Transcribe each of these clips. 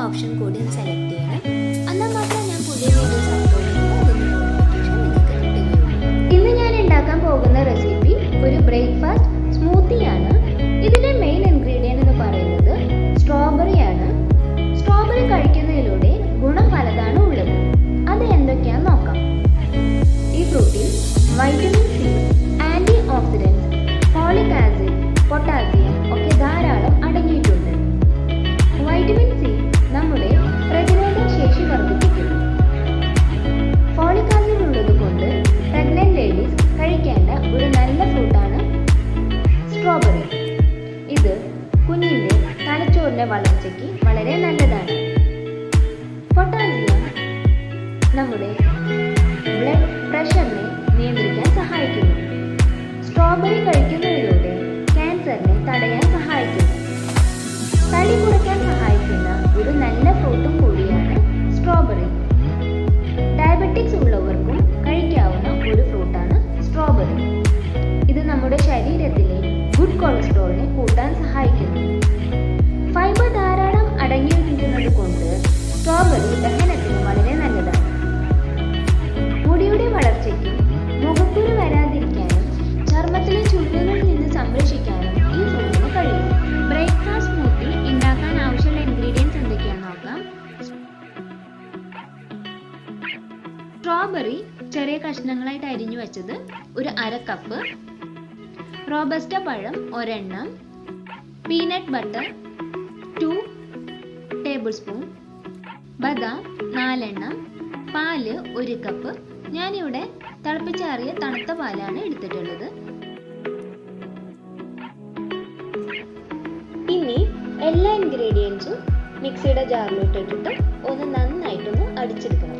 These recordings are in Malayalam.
ഓപ്ഷൻ കൂടി സെലക്ട് ചെയ്യണം. എന്നാൽ മാത്രമേ ഞാൻ പുതിയ വീഡിയോസ് അപ്ലോഡ് ചെയ്യുമ്പോൾ അതിൻ്റെ നോട്ടിഫിക്കേഷൻ നിങ്ങൾക്ക് കിട്ടുകയുള്ളൂ. ഇന്ന് ഞാൻ ഉണ്ടാക്കാൻ പോകുന്ന റെസിപ്പി ഒരു ബ്രേക്ക്ഫാസ്റ്റ് സ്മൂത്തിയാണ്. ഇതിൻ്റെ മെയിൻ ഇൻഗ്രീഡിയൻ്റ് എന്ന് പറയുന്നത് സ്ട്രോബെറിയാണ്. സ്ട്രോബെറി കഴിക്കുന്നതിലൂടെ ഗുണം പലതാണ് ഉള്ളത്. അത് എന്തൊക്കെയാണെന്ന് നോക്കാം. ഈ ഫ്രൂട്ടിൽ vitamin C, antioxidants, folic acid, potassium ഒക്കെ ധാരാളം അടങ്ങിയിട്ടുണ്ട്. വൈറ്റമിൻ സി നമ്മുടെ പ്രതിരോധ ശേഷി വർദ്ധിപ്പിക്കുന്നു. ഫോളിക് ആസിഡ് ഉള്ളത് കൊണ്ട് പ്രഗ്നന്റ് ലേഡീസ് കഴിക്കേണ്ട ഒരു നല്ല ഫ്രൂട്ടാണ് സ്ട്രോബെറി. ഇത് കുഞ്ഞിൻ്റെ തലച്ചോറിൻ്റെ വളർച്ചയ്ക്ക് വളരെ നല്ലതാണ്. പൊട്ടാസ്യം നമ്മുടെ ബ്ലഡ് പ്രഷറിനെ നിയന്ത്രിക്കാൻ സഹായിക്കുന്നു. സ്ട്രോബെറി കഴിക്കുന്നതിലൂടെ ക്യാൻസറിനെ തടയാൻ സഹായിക്കുന്നു. തടി കുറയ്ക്കാൻ സഹായിക്കുന്ന ഒരു നല്ല ഫ്രൂട്ടും കൂടിയാണ് സ്ട്രോബെറി. ഡയബറ്റിക്സ് ഉള്ളവർക്കും കഴിക്കാവുന്ന ഒരു ഫ്രൂട്ടാണ് സ്ട്രോബെറി. ഇത് നമ്മുടെ ശരീരത്തിലെ ഗുഡ് കൊളസ്ട്രോളിനെ കൂട്ടാൻ സഹായിക്കുന്നു. ഫൈബർ ധാരാളം അടങ്ങിയിരിക്കുന്നത് കൊണ്ട് സ്ട്രോബെറി ദഹനത്തിന് വളരെ നല്ലതാണ്. മുടിയുടെ വളർച്ചയ്ക്കും മുഖക്കുരു വരാതിരിക്കാനും ചർമ്മത്തിലെ ചുളിവുകളിൽ നിന്ന് സംരക്ഷിക്കാനും ഈ ഫ്രൂട്ടിന് കഴിയും. ബ്രേക്ക്ഫാസ്റ്റ് സ്മൂത്തി ഉണ്ടാക്കാൻ ആവശ്യമുള്ള ഇൻഗ്രീഡിയൻസ് എന്തൊക്കെയാണെന്ന് നോക്കാം. സ്ട്രോബെറി ചെറിയ കഷ്ണങ്ങളായിട്ട് അരിഞ്ഞു വെച്ചത് ഒരു 1/2 കപ്പ്, റോബസ്റ്റ പഴം ഒരെണ്ണം, പീനട്ട് ബട്ടർ 2 ടേബിൾ സ്പൂൺ, ബദാം 4 എണ്ണം, പാല് 1 കപ്പ്. ഞാനിവിടെ തിളപ്പിച്ചാറിയ തണുത്ത പാലാണ് എടുത്തിട്ടുള്ളത്. ഇനി എല്ലാ ഇൻഗ്രീഡിയൻസും മിക്സിയുടെ ജാറിലോട്ട് ഇട്ടിട്ട് ഒന്ന് നന്നായിട്ടൊന്ന് അടിച്ചെടുക്കണം.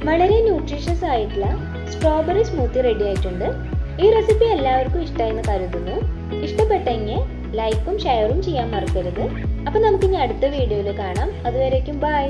വളരെ ന്യൂട്രീഷ്യസ് ആയിട്ടുള്ള സ്ട്രോബെറി സ്മൂത്തി റെഡി ആയിട്ടുണ്ട്. ഈ റെസിപ്പി എല്ലാവർക്കും ഇഷ്ടമായെന്ന് കരുതുന്നു. ഇഷ്ടപ്പെട്ടെങ്കിൽ ലൈക്കും ഷെയറും ചെയ്യാൻ മറക്കരുത്. അപ്പോൾ നമുക്കിനി അടുത്ത വീഡിയോയിൽ കാണാം. അതുവരേക്കും ബൈ.